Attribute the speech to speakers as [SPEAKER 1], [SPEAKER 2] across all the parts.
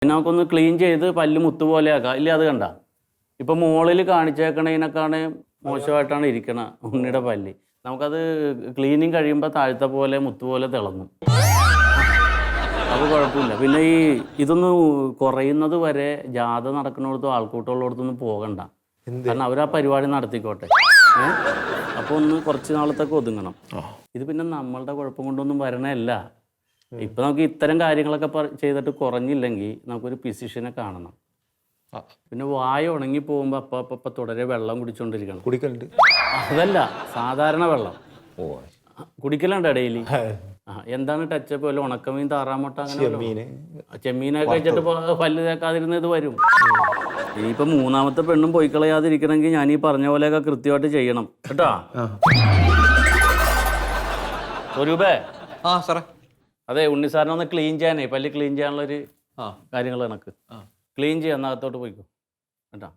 [SPEAKER 1] പിന്നെ നമുക്കൊന്ന് ക്ലീൻ ചെയ്ത് പല്ല് മുത്തുപോലെ ആക്കാം. ഇല്ല അത് കണ്ട ഇപ്പം മുകളിൽ കാണിച്ചേക്കണതിനൊക്കെയാണ് മോശമായിട്ടാണ് ഇരിക്കണ ഉണ്ണിയുടെ പല്ല്. നമുക്കത് ക്ലീനിങ് കഴിയുമ്പോൾ താഴത്തെ പോലെ മുത്തുപോലെ തിളങ്ങും. അത് കുഴപ്പമില്ല. പിന്നെ ഇതൊന്ന് കുറയുന്നത് വരെ ജാഥ നടക്കുന്നിടത്തും ആൾക്കൂട്ടമുള്ളിടത്തൊന്നും പോകണ്ട. കാരണം അവർ ആ പരിപാടി നടത്തിക്കോട്ടെ. അപ്പോൾ ഒന്ന് കുറച്ച് നാളത്തേക്ക് ഒതുങ്ങണം. ഇത് പിന്നെ നമ്മളുടെ കുഴപ്പം കൊണ്ടൊന്നും വരണല്ല. ഇപ്പം നമുക്ക് ഇത്തരം കാര്യങ്ങളൊക്കെ ചെയ്തിട്ട് കുറഞ്ഞില്ലെങ്കിൽ നമുക്കൊരു ഫിസിഷ്യനെ കാണണം. പിന്നെ വായ ഉണങ്ങി പോകുമ്പോൾ അപ്പം തുടരെ വെള്ളം കുടിച്ചോണ്ടിരിക്കണം.
[SPEAKER 2] കുടിക്കലുണ്ട്.
[SPEAKER 1] അതല്ല സാധാരണ വെള്ളം കുടിക്കലുണ്ടോ ഡെയിലി? എന്താണ് ടച്ചപ്പ്? വല്ല ഉണക്കമീൻ, താറാമുട്ട, അങ്ങനെ ചെമ്മീനൊക്കെ കഴിച്ചിട്ട് പല്ല് തേക്കാതിരുന്ന ഇത് വരും. ഇനിയിപ്പോൾ മൂന്നാമത്തെ പെണ്ണും പോയി കളയാതിരിക്കണമെങ്കിൽ ഞാൻ ഈ പറഞ്ഞ പോലെയൊക്കെ കൃത്യമായിട്ട് ചെയ്യണം കേട്ടോ. സ്വരൂപേ.
[SPEAKER 2] സാറേ.
[SPEAKER 1] അതെ, ഉണ്ണിസാറിനെ ഒന്ന് ക്ലീൻ ചെയ്യാനേ, പല്ല് ക്ലീൻ ചെയ്യാനുള്ളൊരു കാര്യങ്ങൾ കണക്ക് ക്ലീൻ ചെയ്യാൻ അകത്തോട്ട് പോയിക്കോ കേട്ടോ.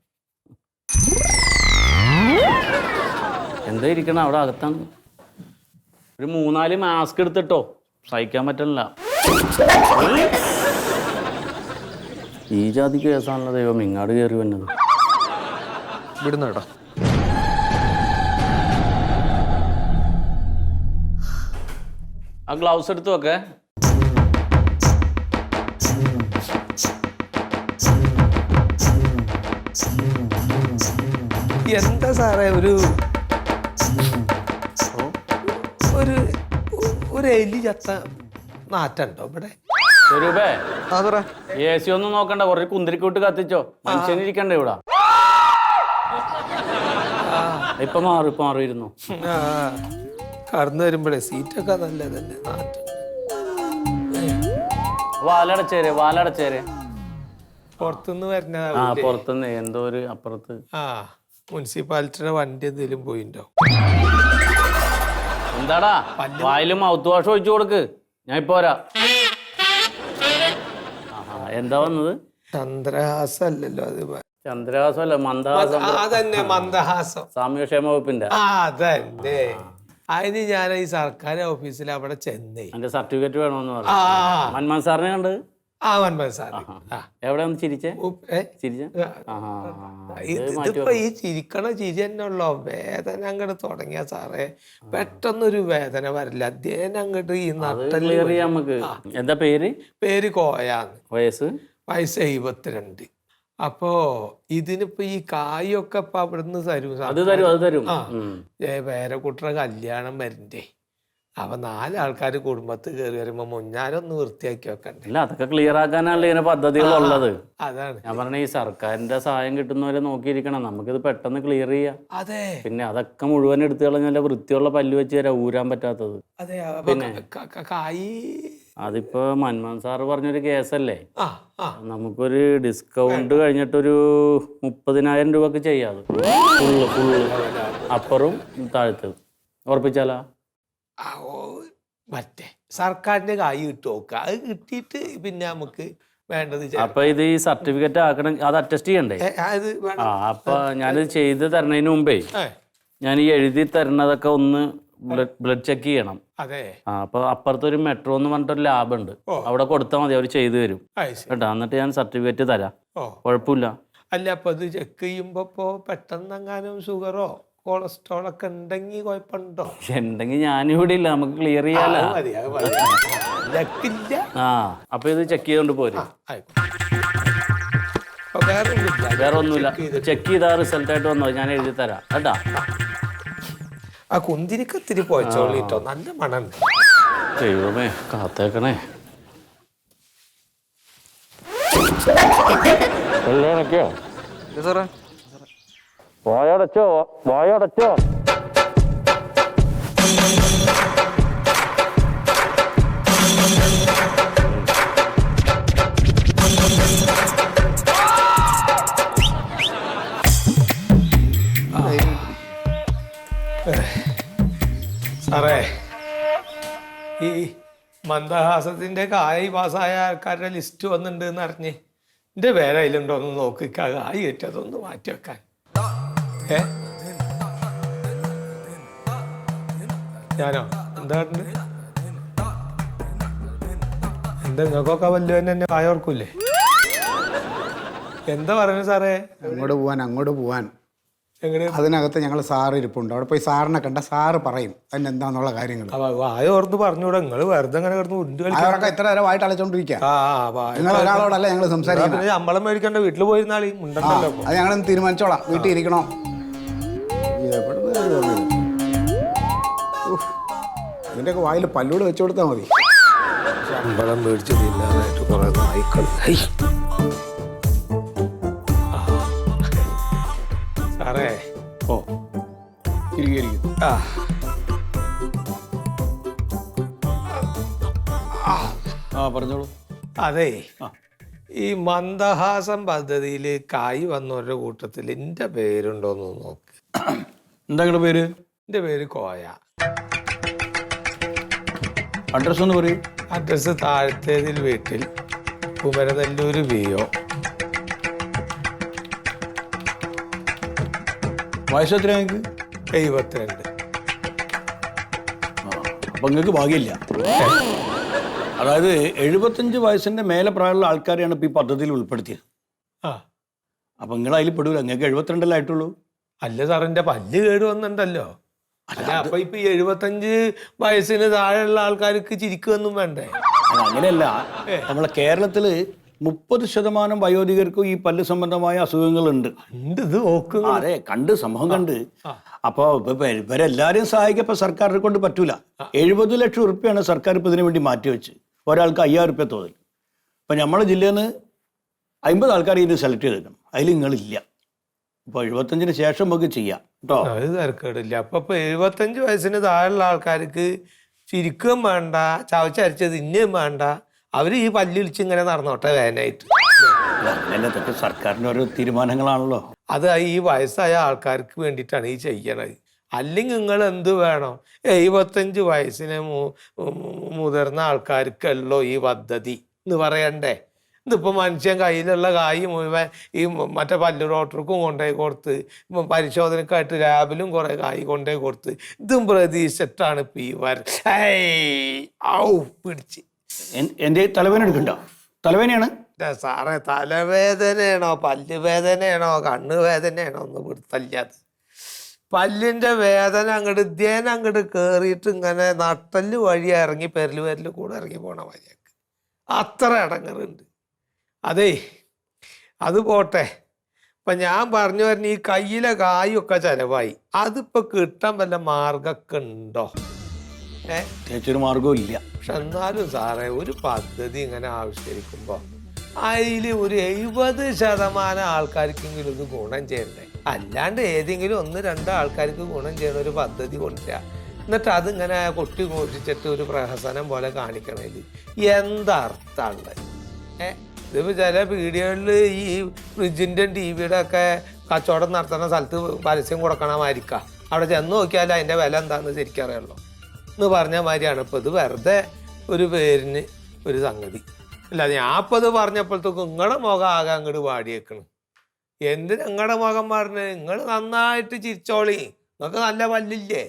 [SPEAKER 1] എന്താ ഇരിക്കണം അവിടെ അകത്താണ്? ഒരു 3-4 മാസ്ക് എടുത്തിട്ടോ, സഹിക്കാൻ പറ്റില്ല. ഈ ജാതി കേസാണല്ലോ ദൈവം ഇങ്ങാട് കയറി വന്നത്.
[SPEAKER 2] വിടുന്ന കേട്ടോ.
[SPEAKER 1] ആ ഗ്ലൗസ് എടുത്തു വെക്കേ.
[SPEAKER 3] എന്താ സാറേ ഒരു എലി ചത്ത നാറ്റുണ്ടോ ഇവിടെ?
[SPEAKER 1] സ്വരൂപേ, എ സി ഒന്നും നോക്കണ്ട, കുറച്ച് കുന്തിരിക്കൂട്ട് കത്തിച്ചോ. മനുഷ്യനിരിക്കണ്ടേ ഇവിടെ? ഇപ്പൊ മാറിയിരുന്നു.
[SPEAKER 3] കടന്നു വരുമ്പോഴേ സീറ്റൊക്കെ നല്ലതന്നെ.
[SPEAKER 1] വാലടച്ചേരെ
[SPEAKER 3] പുറത്തുനിന്ന് വരുന്ന
[SPEAKER 1] പുറത്തുനിന്ന് എന്തോ ഒരു അപ്പുറത്ത്
[SPEAKER 3] മുനിസിപ്പാലിറ്റിയുടെ വണ്ടി എന്തെങ്കിലും പോയിണ്ടോ?
[SPEAKER 1] എന്താടാ വായിലും മൗത്ത് വാഷ് ഒഴിച്ചു കൊടുക്ക്, ഞാൻ ഇപ്പൊ വരാം. എന്താ വന്നത്?
[SPEAKER 3] ചന്ദ്രഹാസല്ലോ അത്?
[SPEAKER 1] ചന്ദ്രഹാസമല്ല, മന്ദഹാസം.
[SPEAKER 3] അതന്നെ മന്ദഹാസം,
[SPEAKER 1] സാമൂഹ്യക്ഷേമ വകുപ്പിന്റെ.
[SPEAKER 3] അതന്നെ. അതിന് ഞാൻ ഈ സർക്കാർ ഓഫീസിൽ അവിടെ ചെന്നേ
[SPEAKER 1] എന്റെ സർട്ടിഫിക്കറ്റ് വേണമെന്ന് പറഞ്ഞു. മന്മോഹൻ സാറിനെ കണ്ട്.
[SPEAKER 3] എവിടെ
[SPEAKER 1] ഒന്ന് ചിരിച്ചേ?
[SPEAKER 3] ഇതിപ്പോ ഈ ചിരിക്കണ ചിരി തന്നെ ഉള്ളോ? വേദന അങ്ങോട്ട് തുടങ്ങിയ സാറേ പെട്ടെന്നൊരു വേദന വരില്ല. അദ്ദേഹം അങ്ങോട്ട് ഈ നട്ടല്.
[SPEAKER 1] നമുക്ക് എന്താ പേര്?
[SPEAKER 3] പേര് കോയാന്ന്.
[SPEAKER 1] വയസ്സ്
[SPEAKER 3] 72. അപ്പോ ഇതിനിപ്പോ ഈ കായൊക്കെ ഇപ്പൊ അവിടുന്ന് തരും. പേരക്കുട്ടിയുടെ കല്യാണം വരണ്ടേ. അപ്പൊ 4 ആൾക്കാർ കുടുംബത്തിൽ കയറി വരുമ്പോ മുഞ്ഞാലൊന്ന് വൃത്തിയാക്കി വെക്കണ്ടേ?
[SPEAKER 1] അല്ല, അതൊക്കെ ക്ലിയർ ആക്കാനാണല്ലോ ഇങ്ങനെ പദ്ധതികളുള്ളത്.
[SPEAKER 3] അതാണ്
[SPEAKER 1] ഞാൻ പറഞ്ഞ, ഈ സർക്കാരിന്റെ സഹായം കിട്ടുന്നവരെ നോക്കിയിരിക്കണം. നമുക്കിത് പെട്ടെന്ന് ക്ലിയർ ചെയ്യാം.
[SPEAKER 3] അതെ.
[SPEAKER 1] പിന്നെ അതൊക്കെ മുഴുവൻ എടുത്തു കളഞ്ഞാൽ വൃത്തിയുള്ള പല്ല് വെച്ച് തരാം, ഊരാൻ പറ്റാത്തത്.
[SPEAKER 3] അതെ.
[SPEAKER 1] പിന്നെ
[SPEAKER 3] കായ്
[SPEAKER 1] അതിപ്പോ മന്മോഹൻ സാറ് പറഞ്ഞൊരു കേസല്ലേ, നമുക്കൊരു ഡിസ്കൗണ്ട് കഴിഞ്ഞിട്ടൊരു 30,000 രൂപക്ക് ചെയ്യാതെ ഫുള്ള് അപ്പറും താഴത്തത് ഉറപ്പിച്ചാലാ?
[SPEAKER 3] മറ്റേ സർക്കാരിന്റെ കായ് കിട്ടു നോക്കുക. അത് കിട്ടിയിട്ട് പിന്നെ നമുക്ക് വേണ്ടത്.
[SPEAKER 1] അപ്പൊ ഇത് ഈ സർട്ടിഫിക്കറ്റ് ആക്കണം, അത് അറ്റസ്റ്റ് ചെയ്യണ്ടേ? അപ്പൊ ഞാനിത് ചെയ്ത് തരണതിന് മുമ്പേ ഞാൻ ഈ എഴുതി തരണതൊക്കെ ഒന്ന് ബ്ലഡ് ചെക്ക് ചെയ്യണം. അപ്പൊ അപ്പുറത്തൊരു മെട്രോ എന്ന് പറഞ്ഞിട്ടൊരു ലാബ് ഉണ്ട്, അവിടെ കൊടുത്താൽ മതി, അവർ ചെയ്തു തരും കേട്ടോ. എന്നിട്ട് ഞാൻ സർട്ടിഫിക്കറ്റ് തരാം, കുഴപ്പമില്ല.
[SPEAKER 3] അല്ല, അപ്പൊ അത് ചെക്ക് ചെയ്യുമ്പോ പെട്ടെന്ന് എങ്ങാനും ഷുഗറോ കൊളസ്ട്രോൾ ഒക്കെ ഉണ്ടെങ്കിൽ കുഴപ്പമുണ്ടോ?
[SPEAKER 1] ഉണ്ടെങ്കിൽ ഞാനിവിടെ ഇല്ല, നമുക്ക് ക്ലിയർ ചെയ്യാലോ. അപ്പൊ ഇത് ചെക്ക് ചെയ്തോണ്ട് പോരും. വേറെ ഒന്നുമില്ല, ചെക്ക് ചെയ്താ റിസൾട്ട് ആയിട്ട് വന്നോ, ഞാൻ എഴുതി തരാം കേട്ടാ.
[SPEAKER 3] ആ കുന്തിരിക്കത്തിരി പോയിച്ചോളിട്ടോ, നല്ല മണുണ്ട്.
[SPEAKER 1] ദൈവമേ കാത്തേക്കണേ. വെള്ളമൊക്കെയോ? വായടച്ചോ?
[SPEAKER 3] സാറേ, ഈ മന്ദഹാസത്തിന്റെ കായ് പാസ്സായ ആൾക്കാരുടെ ലിസ്റ്റ് വന്നിട്ടുണ്ട് എന്ന് അറിഞ്ഞ് എൻ്റെ പേര് അതിലുണ്ടോ ഒന്ന് നോക്കിക്കാ. കായ് കിട്ടിയതൊന്ന് മാറ്റി വെക്കാൻ. ഞാനോ എന്താ എന്താ നിങ്ങൾക്കൊക്കെ വല്ലതും തന്നെ കായ ഓർക്കൂല്ലേ? എന്താ പറയുന്നത് സാറേ?
[SPEAKER 4] അങ്ങോട്ട് പോവാൻ
[SPEAKER 3] എങ്ങനെ?
[SPEAKER 4] അതിനകത്ത് ഞങ്ങൾ സാറ് ഇരിപ്പുണ്ട്. അവിടെ പോയി സാറിനെ കണ്ട സാറ് പറയും അതിന് എന്താന്നുള്ള കാര്യങ്ങൾ.
[SPEAKER 3] വായ ഓർത്ത് പറഞ്ഞൂടെ? നിങ്ങൾ വെറുതെ അങ്ങനെ കിടന്ന് ഉരുണ്ട് കളിക്കാൻ.
[SPEAKER 4] അവരൊക്കെ എത്ര നേരം വായിട്ട് അലച്ചോണ്ടിരിക്കുക. നിങ്ങൾ ഒരാളോടല്ല ഞങ്ങൾ സംസാരിക്കുന്നത്.
[SPEAKER 3] ശമ്പളം മേടിക്കണ്ട, വീട്ടിൽ പോയിരുന്നാളി ഉണ്ടല്ലോ.
[SPEAKER 4] അത് ഞങ്ങളൊന്ന് തീരുമാനിച്ചോളാം. വീട്ടിൽ ഇരിക്കണോ? ഇതിൻ്റെയൊക്കെ വായിൽ പല്ലൂടെ വെച്ചു കൊടുത്താൽ മതി.
[SPEAKER 3] ശമ്പളം മേടിച്ചിട്ടില്ലാതായിട്ട് കുറെ നായ്ക്കൾ. സാറേ
[SPEAKER 5] ഓ ഇരിക്കും. പറഞ്ഞോളൂ.
[SPEAKER 3] അതെ, ഈ മന്ദഹാസം പദ്ധതിയിൽ കായ് വന്നവരുടെ കൂട്ടത്തിൽ എൻ്റെ പേരുണ്ടോന്ന് നോക്ക്.
[SPEAKER 5] എന്താ നിങ്ങളുടെ പേര്?
[SPEAKER 3] എൻ്റെ പേര് കോയ.
[SPEAKER 5] അഡ്രസ് ഒന്ന് പറയൂ.
[SPEAKER 3] അഡ്രസ്സ് താഴത്തേതിൽ വീട്ടിൽ, കുമരനെല്ലൂർ വിയോ.
[SPEAKER 5] വയസ്സ് എത്ര നിങ്ങൾക്ക്?
[SPEAKER 3] 72.
[SPEAKER 5] അപ്പം നിങ്ങൾക്ക് ഭാഗ്യമില്ല. അതായത് 75 വയസ്സിൻ്റെ മേലെ പ്രായമുള്ള ആൾക്കാരെയാണ് ഇപ്പോൾ ഈ പദ്ധതിയിൽ ഉൾപ്പെടുത്തിയത്. അപ്പം നിങ്ങൾ അതിൽ പെടൂല. നിങ്ങൾക്ക് 72 ആയിട്ടുള്ളൂ.
[SPEAKER 3] അല്ല സാർ, എൻ്റെ പല്ല് കേട് വന്നിട്ടുണ്ടല്ലോ. അല്ല, അപ്പൊ ഇപ്പൊ 75 വയസ്സിന് താഴെയുള്ള ആൾക്കാർക്ക് ചിരിക്കൊന്നും വേണ്ടേ?
[SPEAKER 5] അങ്ങനെയല്ല. നമ്മളെ കേരളത്തിൽ 30% വയോധികർക്കും ഈ പല്ല് സംബന്ധമായ അസുഖങ്ങളുണ്ട്.
[SPEAKER 3] ഇത് നോക്ക്.
[SPEAKER 5] അതെ, കണ്ട് സംഭവം കണ്ട്. അപ്പോൾ ഇവരെല്ലാവരെയും സഹായിക്കാൻ ഇപ്പം സർക്കാരിനെ കൊണ്ട് പറ്റൂല. 70 ലക്ഷം ഉറുപ്പ്യാണ് സർക്കാർ ഇപ്പം ഇതിനു വേണ്ടി മാറ്റിവെച്ച്. ഒരാൾക്ക് 5000 ഉറുപ്പ്യ തോതിൽ. ഇപ്പം നമ്മുടെ ജില്ലയിൽ നിന്ന് 50 ആൾക്കാർ ഇതിന് സെലക്ട് ചെയ്തേക്കണം. അതിൽ നിങ്ങളില്ല. അപ്പോൾ 75-ന് ശേഷം നമുക്ക് ചെയ്യാം കേട്ടോ.
[SPEAKER 3] അത് തിരക്കേടില്ല. അപ്പൊ 75 വയസ്സിന് താഴെയുള്ള ആൾക്കാർക്ക് ചിരിക്കുകയും വേണ്ട, ചവച്ചരച്ചത് ഇന്നയും വേണ്ട. അവര് ഈ പല്ലിളിച്ച് ഇങ്ങനെ നടന്നോട്ടെ വേനായിട്ട്.
[SPEAKER 5] അങ്ങനത്തെ സർക്കാരിൻ്റെ ഓരോ തീരുമാനങ്ങളാണല്ലോ.
[SPEAKER 3] അത് ഈ വയസ്സായ ആൾക്കാർക്ക് വേണ്ടിയിട്ടാണ് ഈ ചെയ്യണത്. അല്ലെങ്കിൽ നിങ്ങൾ എന്ത് വേണം? 75 വയസ്സിന് മുതിർന്ന ആൾക്കാർക്കല്ലോ ഈ പദ്ധതി എന്ന് പറയണ്ടേ? ഇതിപ്പോൾ മനുഷ്യൻ കയ്യിലുള്ള കായ് മുഴുവൻ ഈ മറ്റേ പല്ല് ഡോക്ടർക്കും കൊണ്ടുപോയി കൊടുത്ത്, പരിശോധനക്കായിട്ട് ലാബിലും കുറേ കായ് കൊണ്ടുപോയി കൊടുത്ത്, ഇതും പ്രതീക്ഷിച്ചിട്ടാണ് ഇപ്പം ഈ പിടിച്ച്.
[SPEAKER 5] എൻ്റെ തലവേദന എടുക്കണ്ടോ? തലവേദനയാണ്
[SPEAKER 3] സാറേ. തലവേദനയാണോ പല്ല് വേദനയാണോ കണ്ണ് വേദനയാണോ ഒന്ന് പിടുത്തല്ലാതെ. പല്ലിൻ്റെ വേദന അങ്ങോട്ട് കയറിയിട്ട് ഇങ്ങനെ നട്ടല് വഴി ഇറങ്ങി പെരല് കൂടെ ഇറങ്ങി പോണ വഴിയൊക്കെ അത്ര ഇടങ്ങറുണ്ട്. അതേ, അത് പോട്ടെ. ഇപ്പം ഞാൻ പറഞ്ഞു വരുന്ന ഈ കയ്യിലെ കായൊക്കെ ചിലവായി. അതിപ്പോൾ കിട്ടാൻ വല്ല മാർഗമൊക്കെ ഉണ്ടോ?
[SPEAKER 5] ചേച്ചൊരു മാർഗവും ഇല്ല.
[SPEAKER 3] പക്ഷെ എന്നാലും സാറേ, ഒരു പദ്ധതി ഇങ്ങനെ ആവിഷ്കരിക്കുമ്പോൾ അതിൽ ഒരു 70% ആൾക്കാർക്കെങ്കിലും ഇത് ഗുണം ചെയ്യണ്ടേ? അല്ലാണ്ട് ഏതെങ്കിലും 1-2 ആൾക്കാർക്ക് ഗുണം ചെയ്യുന്ന ഒരു പദ്ധതി കൊണ്ടുവരിക, എന്നിട്ട് അതിങ്ങനെ കൊട്ടി കോട്ടിച്ചിട്ട് ഒരു പ്രഹസനം പോലെ കാണിക്കണേൽ എന്തർത്ഥമുള്ളത്? ഇതിപ്പോൾ ചില വീഡിയോകളിൽ ഈ ഫ്രിഡ്ജിൻ്റെ TV-യുടെ ഒക്കെ കച്ചവടം നടത്തുന്ന സ്ഥലത്ത് പരസ്യം കൊടുക്കണമായിരിക്കാം. അവിടെ ചെന്ന് നോക്കിയാൽ അതിൻ്റെ വില എന്താണെന്ന് ശരിക്കറിയുള്ളൂ എന്ന് പറഞ്ഞ മാതിരിയാണ് ഇപ്പോൾ ഇത്. വെറുതെ ഒരു പേരിന് ഒരു സംഗതി അല്ല. ഞാൻ ഇപ്പോൾ ഇത് പറഞ്ഞപ്പോഴത്തേക്കും നിങ്ങളുടെ മുഖം ആകെ അങ്ങോട്ട് പാടിയേക്കണം. എന്ത് നിങ്ങളുടെ മുഖം പറഞ്ഞ്? നിങ്ങൾ നന്നായിട്ട് ചിരിച്ചോളി, നിങ്ങൾക്ക് നല്ല പല്ലില്ലേ.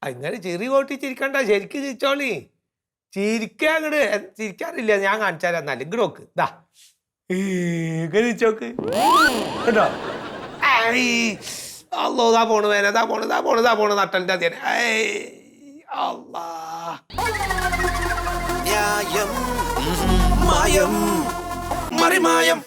[SPEAKER 3] അങ്ങനെ ചിരി കോട്ടി ചിരിക്കണ്ട, ശരിക്കും ചിരിച്ചോളി. ചിരിക്കാൻ അങ്ങോട്ട് ചിരിക്കാറില്ല. ഞാൻ കാണിച്ചാൽ എന്നാലും ഇങ്ങോട്ട് നോക്ക്. ഇതാ ചിരിച്ചോക്ക് കേട്ടോ. അല്ലോ ഇതാ പോണ് വേന, ഇതാ പോണ് നട്ടലിൻ്റെ അതേനെ.
[SPEAKER 6] ന്യായം മായം മറിമായം